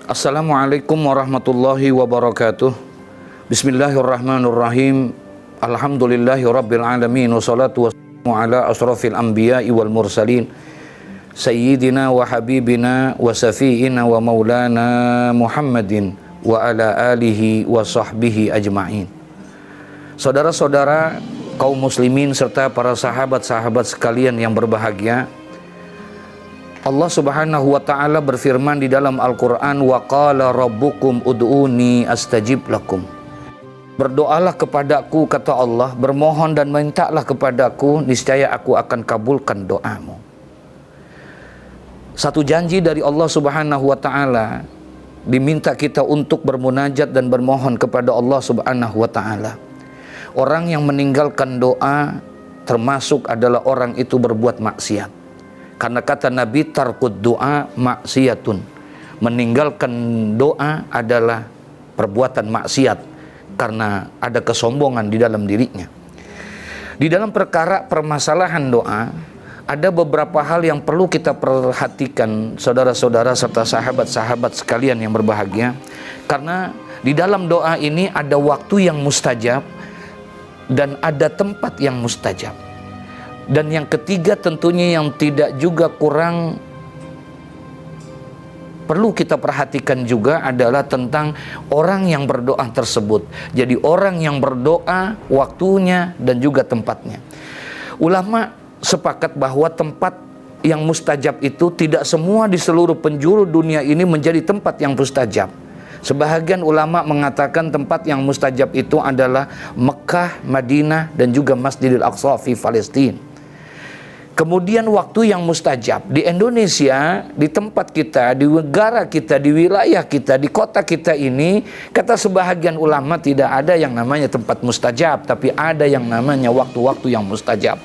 Assalamualaikum warahmatullahi wabarakatuh. Bismillahirrahmanirrahim. Alhamdulillahi rabbil alamin. Wassalatu wassalamu ala asrafil anbiya'i wal mursalin Sayyidina wa habibina wa safi'ina wa maulana Muhammadin wa ala alihi wa sahbihi ajma'in. Saudara-saudara kaum muslimin serta para sahabat-sahabat sekalian yang berbahagia, Allah Subhanahu wa ta'ala berfirman di dalam Al-Quran, wa qala rabbukum ud'uni astajib lakum. Berdoalah kepadaku, kata Allah, bermohon dan mintalah kepadaku, niscaya aku akan kabulkan doamu. Satu janji dari Allah Subhanahu wa ta'ala, diminta kita untuk bermunajat dan bermohon kepada Allah Subhanahu wa ta'ala. Orang yang meninggalkan doa termasuk adalah orang itu berbuat maksiat. Karena kata Nabi, tarkud doa maksiatun. Meninggalkan doa adalah perbuatan maksiat karena ada kesombongan di dalam dirinya. Di dalam perkara permasalahan doa, ada beberapa hal yang perlu kita perhatikan, saudara-saudara serta sahabat-sahabat sekalian yang berbahagia. Karena di dalam doa ini ada waktu yang mustajab dan ada tempat yang mustajab. Dan yang ketiga tentunya yang tidak juga kurang perlu kita perhatikan juga adalah tentang orang yang berdoa tersebut. Jadi orang yang berdoa, waktunya dan juga tempatnya. Ulama sepakat bahwa tempat yang mustajab itu tidak semua di seluruh penjuru dunia ini menjadi tempat yang mustajab. Sebahagian ulama mengatakan tempat yang mustajab itu adalah Mekah, Madinah dan juga Masjidil Aqsa di Palestina. Kemudian waktu yang mustajab di Indonesia, di tempat kita, di negara kita, di wilayah kita, di kota kita ini, kata sebahagian ulama tidak ada yang namanya tempat mustajab, tapi ada yang namanya waktu-waktu yang mustajab.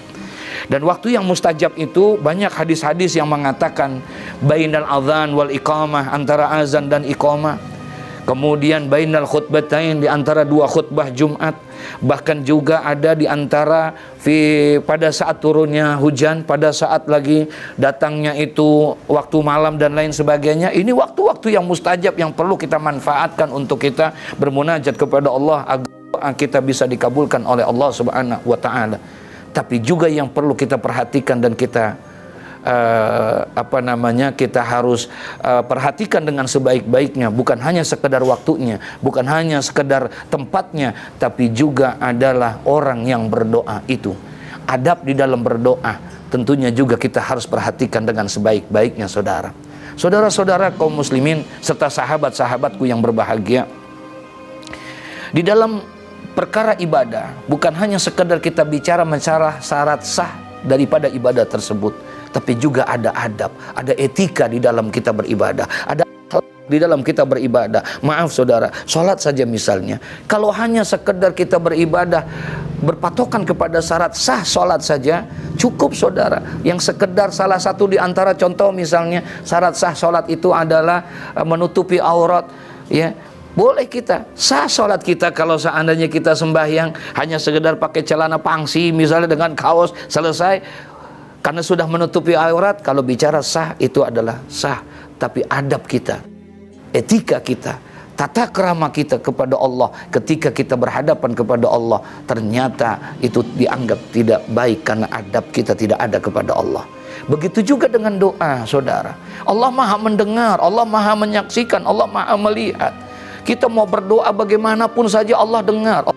Dan waktu yang mustajab itu banyak hadis-hadis yang mengatakan bainal adzan wal iqamah, antara azan dan iqamah. Kemudian bainal khutbatain, di antara dua khutbah Jumat. Bahkan juga ada di antara pada saat turunnya hujan, pada saat lagi datangnya itu waktu malam dan lain sebagainya. Ini waktu-waktu yang mustajab yang perlu kita manfaatkan untuk kita bermunajat kepada Allah agar doa kita bisa dikabulkan oleh Allah Subhanahu wa ta'ala. Tapi juga yang perlu kita perhatikan dan kita kita harus perhatikan dengan sebaik-baiknya, bukan hanya sekedar waktunya, bukan hanya sekedar tempatnya, tapi juga adalah orang yang berdoa itu. Adab di dalam berdoa tentunya juga kita harus perhatikan dengan sebaik-baiknya, saudara. Saudara-saudara kaum muslimin serta sahabat-sahabatku yang berbahagia, di dalam perkara ibadah bukan hanya sekedar kita bicara mencari syarat sah daripada ibadah tersebut, tapi juga ada adab, ada etika di dalam kita beribadah, ada di dalam kita beribadah. Maaf saudara, sholat saja misalnya, kalau hanya sekedar kita beribadah berpatokan kepada syarat sah sholat saja cukup, saudara. Yang sekedar salah satu di antara contoh misalnya syarat sah sholat itu adalah menutupi aurat, ya, boleh kita sah sholat kita kalau seandainya kita sembahyang hanya sekedar pakai celana pangsi misalnya dengan kaos, selesai. Karena sudah menutupi aurat, kalau bicara sah itu adalah sah. Tapi adab kita, etika kita, tata krama kita kepada Allah ketika kita berhadapan kepada Allah, ternyata itu dianggap tidak baik karena adab kita tidak ada kepada Allah. Begitu juga dengan doa, saudara. Allah maha mendengar, Allah maha menyaksikan, Allah maha melihat. Kita mau berdoa bagaimanapun saja Allah dengar,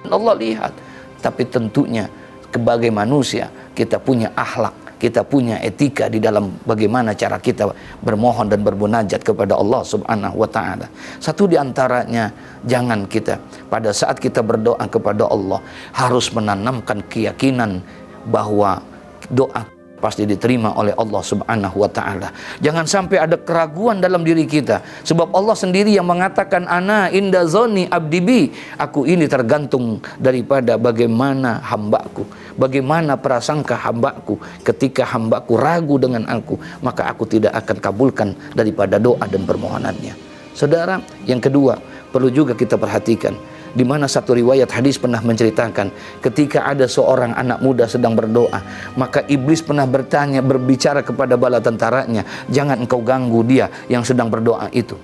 Allah lihat. Tapi tentunya sebagai manusia kita punya akhlak, kita punya etika di dalam bagaimana cara kita bermohon dan bermunajat kepada Allah Subhanahu wa ta'ala. Satu di antaranya, jangan kita pada saat kita berdoa kepada Allah harus menanamkan keyakinan bahwa doa pasti diterima oleh Allah Subhanahu wa ta'ala. Jangan sampai ada keraguan dalam diri kita, sebab Allah sendiri yang mengatakan ana inda zoni abdibi, aku ini tergantung daripada bagaimana hambaku, bagaimana prasangka hambaku. Ketika hambaku ragu dengan aku, maka aku tidak akan kabulkan daripada doa dan permohonannya. Saudara, yang kedua perlu juga kita perhatikan, di mana satu riwayat hadis pernah menceritakan ketika ada seorang anak muda sedang berdoa, maka iblis pernah berbicara kepada bala tentaranya, jangan engkau ganggu dia yang sedang berdoa itu.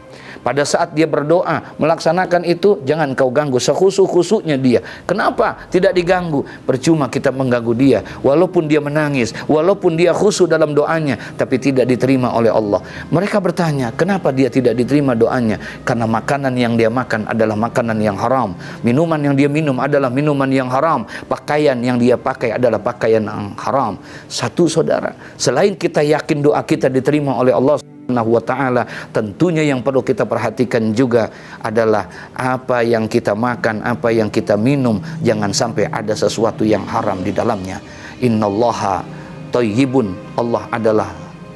Pada saat dia berdoa, melaksanakan itu, jangan kau ganggu sekhusyuk-khusyuknya dia. Kenapa tidak diganggu? Percuma kita mengganggu dia. Walaupun dia menangis, walaupun dia khusyuk dalam doanya, tapi tidak diterima oleh Allah. Mereka bertanya, kenapa dia tidak diterima doanya? Karena makanan yang dia makan adalah makanan yang haram. Minuman yang dia minum adalah minuman yang haram. Pakaian yang dia pakai adalah pakaian yang haram. Satu saudara, selain kita yakin doa kita diterima oleh Allah Subhanahu wa ta'ala, tentunya yang perlu kita perhatikan juga adalah apa yang kita makan, apa yang kita minum, jangan sampai ada sesuatu yang haram di dalamnya. Innallaha thayyibun, Allah adalah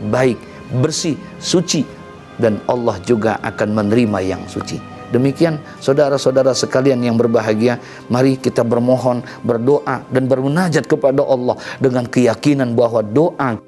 baik, bersih, suci, dan Allah juga akan menerima yang suci. Demikian saudara-saudara sekalian yang berbahagia, mari kita bermohon, berdoa dan bermunajat kepada Allah dengan keyakinan bahwa doa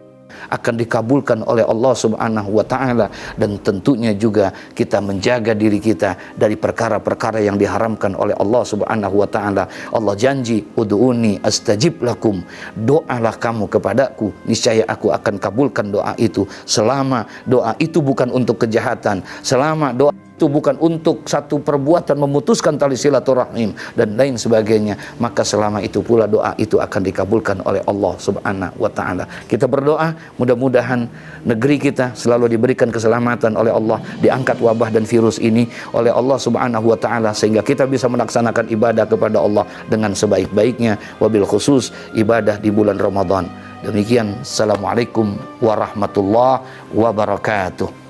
akan dikabulkan oleh Allah Subhanahu wa ta'ala. Dan tentunya juga kita menjaga diri kita dari perkara-perkara yang diharamkan oleh Allah Subhanahu wa ta'ala. Allah janji, ud'uni astajib lakum, doalah kamu kepadaku, niscaya aku akan kabulkan doa itu, selama doa itu bukan untuk kejahatan, selama doa itu bukan untuk satu perbuatan memutuskan tali silaturahim dan lain sebagainya, maka selama itu pula doa itu akan dikabulkan oleh Allah Subhanahu wa ta'ala. Kita berdoa, mudah-mudahan negeri kita selalu diberikan keselamatan oleh Allah, diangkat wabah dan virus ini oleh Allah Subhanahu wa ta'ala, sehingga kita bisa melaksanakan ibadah kepada Allah dengan sebaik-baiknya, wabil khusus ibadah di bulan Ramadan. Demikian, assalamualaikum warahmatullahi wabarakatuh.